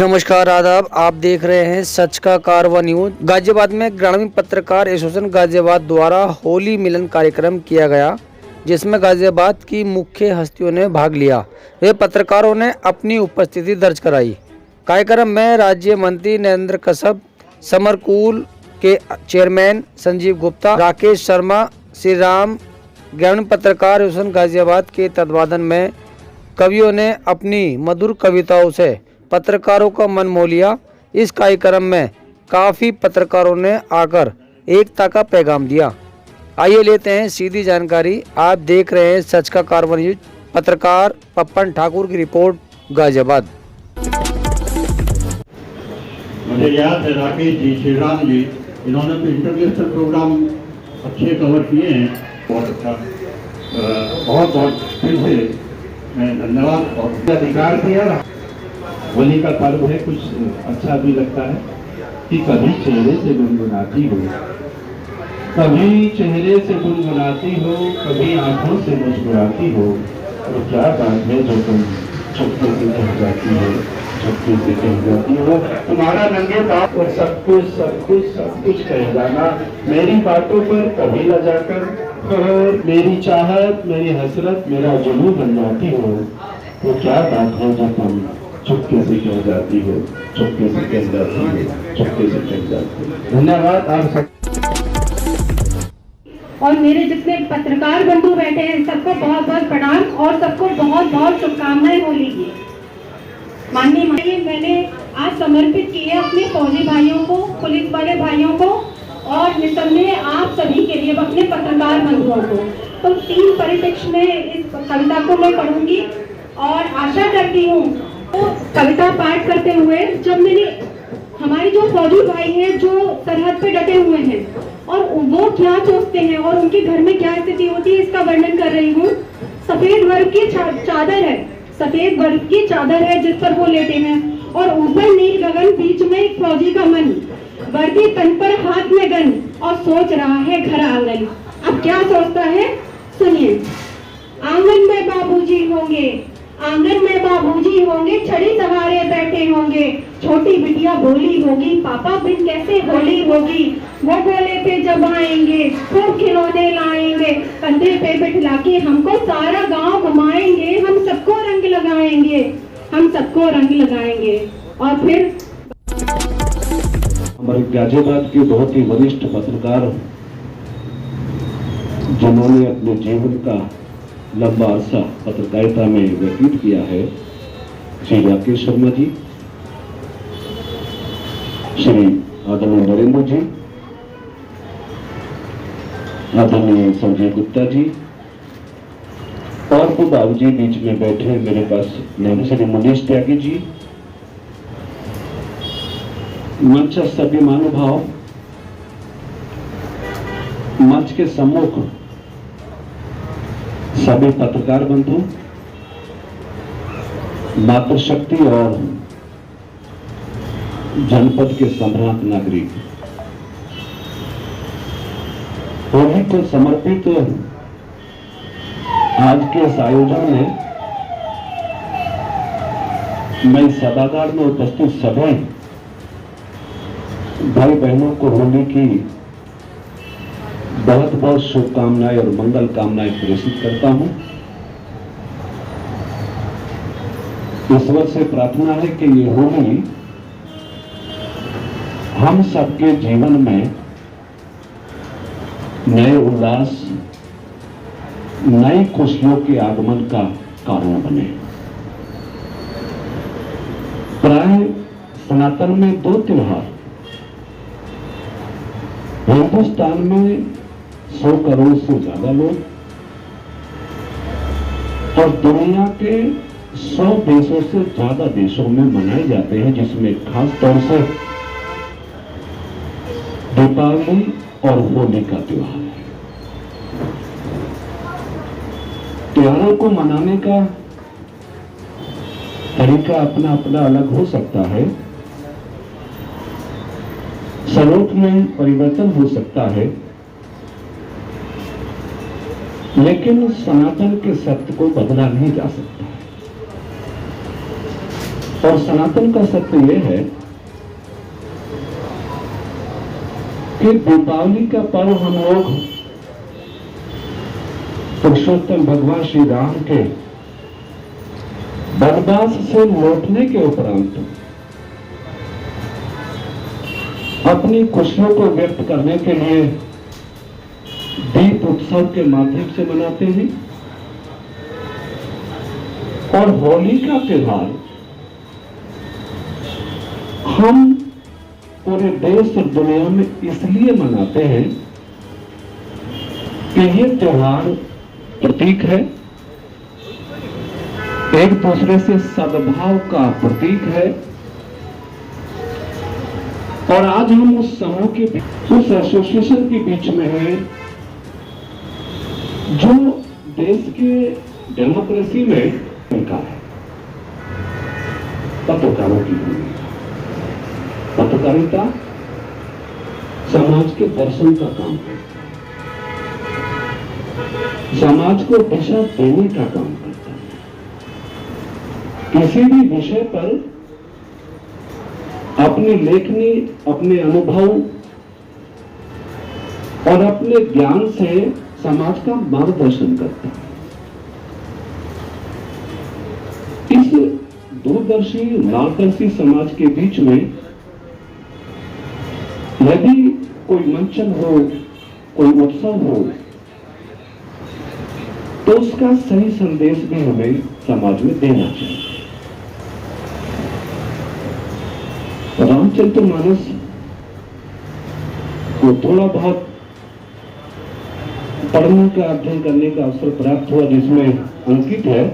नमस्कार आदाब, आप देख रहे हैं सच का कारवा न्यूज। गाजियाबाद में ग्रामीण पत्रकार एसोसिएशन गाजियाबाद द्वारा होली मिलन कार्यक्रम किया गया, जिसमें गाजियाबाद की मुख्य हस्तियों ने भाग लिया। वे पत्रकारों ने अपनी उपस्थिति दर्ज कराई। कार्यक्रम में राज्य मंत्री नरेंद्र कश्यप, समरकूल के चेयरमैन संजीव गुप्ता, राकेश शर्मा, श्री राम, ग्रामीण पत्रकार एसोसिएशन गाजियाबाद के तत्वाधान में कवियों ने अपनी मधुर कविताओं से पत्रकारों का मन मोह लिया। इस कार्यक्रम में काफ़ी पत्रकारों ने आकर एकता का पैगाम दिया। आइए लेते हैं सीधी जानकारी। आप देख रहे हैं सच का कारवा न्यूज। पत्रकार पप्पन ठाकुर की रिपोर्ट, गाजियाबाद। मुझे याद है राकेश जी, श्री राम जी, इन्होंने तो इंटरनेशनल प्रोग्राम अच्छे कवर किए हैं। बहुत अच्छा, बहुत बहुत फिर से मैं धन्यवाद और अधिकार दिया। होली का पर्व है, कुछ अच्छा भी लगता है कि कभी चेहरे से गुनगुनाती हो, कभी चेहरे से गुनगुनाती हो, कभी आंखों से मुस्कुराती हो। तो क्या बात है जो तुम चुपके से कह जाती हो, चुपके से कह जाती हो। तुम्हारा नंगे पाँव और सब कुछ कह जाना, मेरी बातों पर कभी न जाकर और मेरी चाहत, मेरी हसरत, मेरा जुनून बन जाती हो। तो क्या बात है जो तुम चुपके से कह जाती हो, चुपके से कह जाती हो, चुपके से कह जाती हो। धन्यवाद आप सब। और मेरे जितने पत्रकार बंधु बैठे हैं सबको बहुत बहुत प्रणाम और सबको बहुत बहुत शुभकामनाएं होली की। माननीय मैंने आज समर्पित किए अपने फौजी भाइयों को, पुलिस वाले भाइयों को और निसंदेह आप सभी के लिए, अपने पत्रकार बंधुओं को। तो 3 परिप्रेक्ष्य में इस कविता को मैं पढ़ूंगी और आशा करती हूँ तो कविता पाठ करते हुए जब मैंने हमारे जो फौजी भाई हैं जो सरहद पे डटे हुए हैं और वो क्या सोचते हैं और उनके घर में क्या स्थिति होती है, इसका वर्णन कर रही हूँ। सफेद वर्ग की चादर है, सफेद वर्ग की चादर है जिस पर वो लेटे हैं और ऊपर नील गगन, बीच में एक फौजी का मन, वर्दी तन पर हाथ में गन और सोच रहा है घर आंगन। अब क्या सोचता है सुनिए। आंगन में बाबूजी होंगे, आंगन में बाबूजी होंगे, छड़ी सहारे बैठे होंगे, छोटी बिटिया बोली होगी, पापा बिन कैसे होली होगी। वो बोले पे जब आएंगे खूब खिलौने लाएंगे, कंधे पे बिठला के हमको सारा गांव घुमाएंगे, हम सबको रंग लगाएंगे, हम सबको रंग लगाएंगे। और फिर हमारे गाजियाबाद के बहुत ही वरिष्ठ पत्रकार जिन्होंने अपने जीवन का लंबा अरसा पत्रकारिता में व्यतीत किया है, श्री राकेश शर्मा जी, श्री आदरणीय नरेंद्र जी, आदरणीय संजय गुप्ता जी और तो बाबू जी बीच में बैठे मेरे पास नाम श्री मुनीश त्यागी जी, मंच सभी महानुभाव, मंच के सम्मुख सभी पत्रकार बंधु, मातृशक्ति और जनपद के सम्राट नागरिक, होली को समर्पित आज के इस आयोजन में मैं सभागार में उपस्थित सभी भाई बहनों को होली की बहुत बहुत शुभकामनाएं और मंगल कामनाएं प्रेषित करता हूं। ईश्वर से प्रार्थना है कि ये होली हम सबके जीवन में नए उल्लास, नई खुशियों के आगमन का कारण बने। प्राय सनातन में 2 त्योहार हिंदुस्तान में 100 करोड़ से ज्यादा लोग और दुनिया के 100 देशों से ज्यादा देशों में मनाए जाते हैं, जिसमें खास तौर से दीपावली और होली का त्योहार है। त्योहारों को मनाने का तरीका अपना अपना अलग हो सकता है, स्वरूप में परिवर्तन हो सकता है, लेकिन सनातन के सत्य को बदला नहीं जा सकता है। और सनातन का सत्य यह है कि दीपावली का पर्व हम लोग पुरुषोत्तम भगवान श्री राम के वनवास से लौटने के उपरांत अपनी खुशियों को व्यक्त करने के लिए दीप उत्सव के माध्यम से मनाते हैं। और होली का त्योहार हम पूरे देश और दुनिया में इसलिए मनाते हैं कि ये त्योहार प्रतीक है, एक दूसरे से सद्भाव का प्रतीक है। और आज हम उस समूह के उस एसोसिएशन के बीच में हैं जो देश के डेमोक्रेसी में उनका है, पत्रकारों की भूमिका। पत्रकारिता समाज के दर्शन का काम है, समाज को दिशा देने का काम करता है। किसी भी विषय पर अपनी लेखनी, अपने अनुभव और अपने ज्ञान से समाज का मार्गदर्शन करता है। इस दूरदर्शी मार्गदर्शी समाज के बीच में यदि कोई मंचन हो, कोई उत्सव हो, तो उसका सही संदेश भी हमें समाज में देना चाहिए। रामचरितमानस को थोड़ा बहुत पढ़ने का, अध्ययन करने का अवसर प्राप्त हुआ, जिसमें अंकित है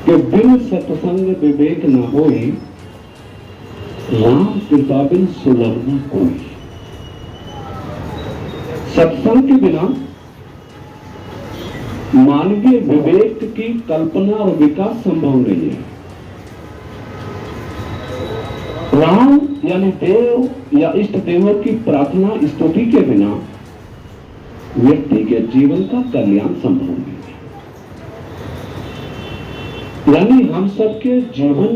कि बिन सत्संग विवेक न होई, राम कृपा बिन सुलभ न कोई। सत्संग के बिना मानवीय विवेक की कल्पना और विकास संभव नहीं है। राम यानी देव या इष्ट देवों की प्रार्थना स्तुति के बिना व्यक्ति के जीवन का कल्याण संभव नहीं है। यानी हम सबके जीवन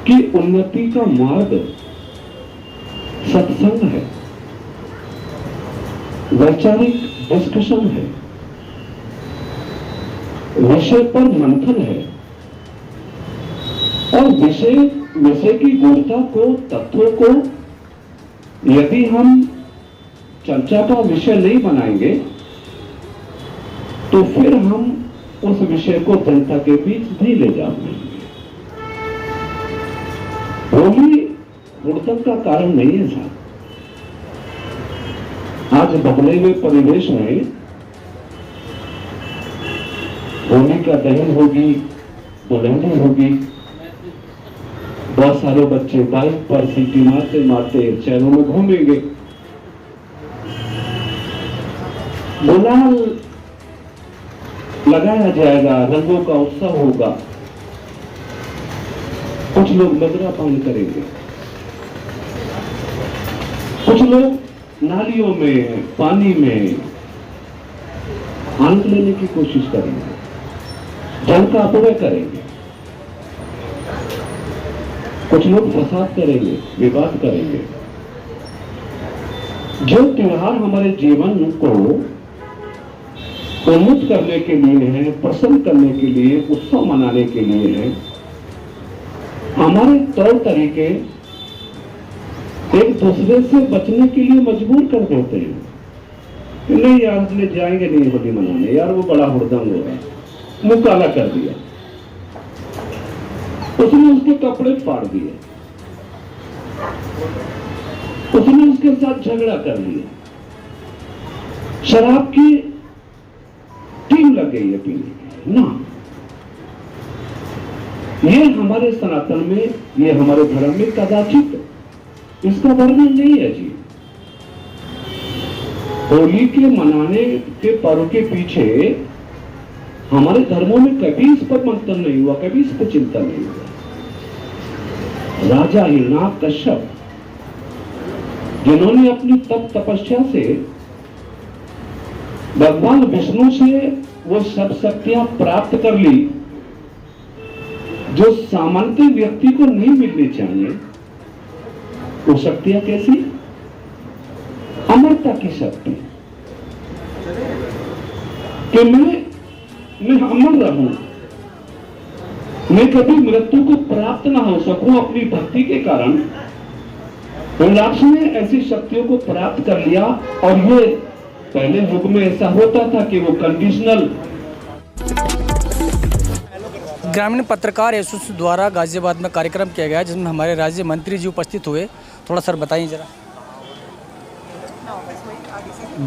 की उन्नति का मार्ग सत्संग है, वैचारिक डिस्कशन है, विषय पर मंथन है। और विषय की गूढ़ता को, तत्वों को यदि हम चर्चा का विषय नहीं बनाएंगे तो फिर हम उस विषय को जनता के बीच नहीं ले जा पाएंगे। होली हुड़दंग का कारण नहीं है साहब। आज बदले हुए परिवेश में होली का दहन होगी, दुल्हनी होगी, बहुत सारे बच्चे बाइक पर सीटी मारते मारते शहरों में घूमेंगे, गुलाल लगाया जाएगा, रंगों का उत्सव होगा। कुछ लोग मदरापान करेंगे, कुछ लोग नालियों में, पानी में आनंद लेने की कोशिश करेंगे, जल का अपव्यय करेंगे। कुछ लोग फसाद करेंगे, विवाद करेंगे। जो त्योहार हमारे जीवन को उन्मुक्त करने के लिए है, प्रसन्न करने के लिए, उत्सव मनाने के लिए है, हमारे तौर तरीके एक दूसरे से बचने के लिए मजबूर कर देते हैं कि नहीं यार, हमने जाएंगे नहीं होली मनाने, यार वो बड़ा हुड़दंग हो रहा है, मुंह काला कर दिया, उसने उसके कपड़े फाड़ दिए, उसने उसके साथ झगड़ा कर लिया, शराब की टीम लग गई है पीने की। ना, ये हमारे सनातन में, ये हमारे धर्म में कदाचित इसका वर्णन नहीं है जी। होली के मनाने के पर्व के पीछे हमारे धर्मों में कभी इस पर मंथन नहीं हुआ, कभी इस पर चिंतन नहीं हुआ। राजा हिरण्याक्ष कश्यप, जिन्होंने अपनी तप तपस्या से भगवान विष्णु से वो सब शक्तियां प्राप्त कर ली, जो सामान्य व्यक्ति को नहीं मिलनी चाहिए, वो शक्तियां कैसी? अमरता की शक्ति, कि मैं अमर रहूं, मैं कभी मृत्यु को प्राप्त ना हो सकूं अपनी भक्ति के कारण। रुद्राक्ष ने ऐसी शक्तियों को प्राप्त कर लिया। और ये पहले युग में ऐसा होता था कि वो कंडीशनल। ग्रामीण पत्रकार एसोसिएशन द्वारा गाजियाबाद में कार्यक्रम किया गया जिसमें हमारे राज्य मंत्री जी उपस्थित हुए। थोड़ा सर बताइए जरा।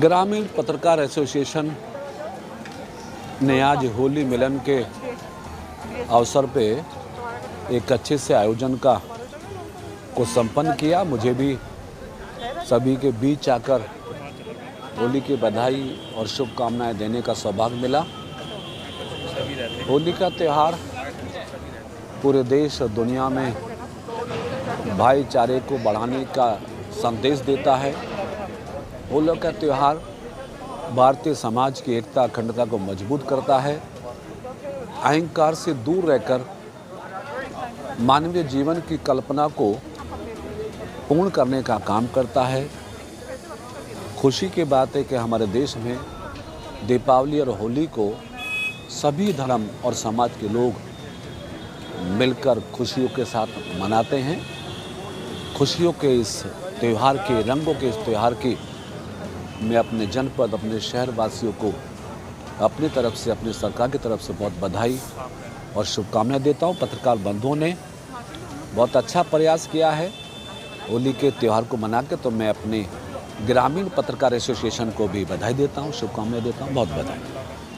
ग्रामीण पत्रकार एसोसिएशन ने आज होली मिलन के अवसर पे एक अच्छे से आयोजन को संपन्न किया। मुझे भी सभी के बीच आकर होली की बधाई और शुभकामनाएं देने का सौभाग्य मिला। होली का त्यौहार पूरे देश और दुनिया में भाईचारे को बढ़ाने का संदेश देता है। होली का त्यौहार भारतीय समाज की एकता अखंडता को मजबूत करता है, अहंकार से दूर रहकर मानवीय जीवन की कल्पना को पूर्ण करने का काम करता है। खुशी की बात है कि हमारे देश में दीपावली और होली को सभी धर्म और समाज के लोग मिलकर खुशियों के साथ मनाते हैं। खुशियों के इस त्यौहार के, रंगों के इस त्यौहार की मैं अपने जनपद, अपने शहरवासियों को अपनी तरफ से, अपनी सरकार की तरफ से बहुत बधाई और शुभकामनाएं देता हूं। पत्रकार बंधुओं ने बहुत अच्छा प्रयास किया है होली के त्यौहार को मना के, तो मैं अपने ग्रामीण पत्रकार एसोसिएशन को भी बधाई देता हूं, शुभकामनाएं देता हूं। बहुत बधाई।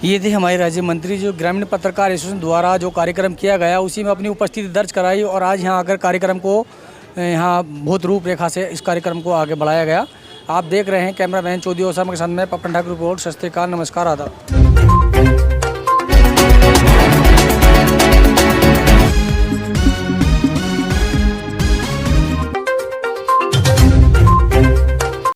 ये थे हमारे राज्य मंत्री जो ग्रामीण पत्रकार एसोसिएशन द्वारा जो कार्यक्रम किया गया उसी में अपनी उपस्थिति दर्ज कराई और आज यहाँ आकर कार्यक्रम को यहाँ बहुत रूपरेखा से इस कार्यक्रम को आगे बढ़ाया गया। आप देख रहे हैं कैमरामैन चौधरी ओसामा के साथ में पपन ठाकुर रिपोर्ट। सत श्री अकाल, नमस्कार, आदाब।